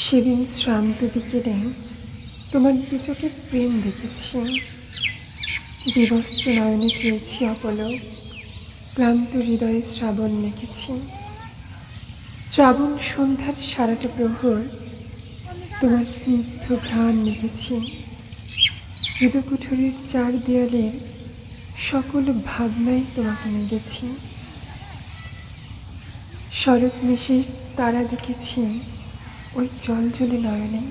সেদিন শ্রান্ত বিকেলে তোমার দু চোখে প্রেম দেখেছি। বিবস্ত্র নয়নে চেয়েছি অপলক, ক্লান্ত হৃদয়ে শ্রাবণ মেখেছি। শ্রাবণ সন্ধ্যার সারাটা প্রহর তোমার স্নিগ্ধ ঘ্রাণ মেখেছি। হৃদকুঠুরির চার দেয়ালের সকল ভাবনাই তোমাকে মেগেছি। শরৎ নিশীর তারা দেখেছি ওই জলজলে নয়নে,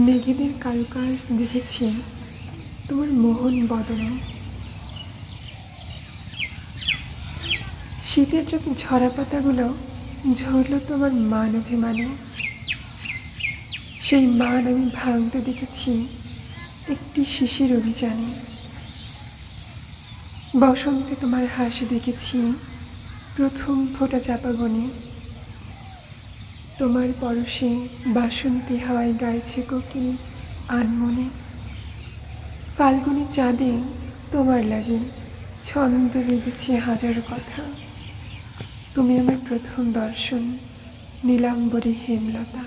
মেঘেদের কারুকাজ দেখেছি তোমার মোহন বদনে। শীতের যত ঝরা পাতাগুলো ঝরল তোমার মান অভিমানে, সেই মান আমি ভাঙতে দেখেছি একটি শিশির অভিযানে। বসন্তে তোমার হাসি দেখেছি প্রথম ফোঁটা চাপা বনে, তোমার পরশে বাসন্তী হাওয়ায় গাইছে কোকিল আনমনে। ফাল্গুনি চাঁদে তোমার লাগে ছন্দ বেঁধেছে হাজার কথা, তুমি আমার প্রথম দর্শন নীলাম্বরী হেমলতা।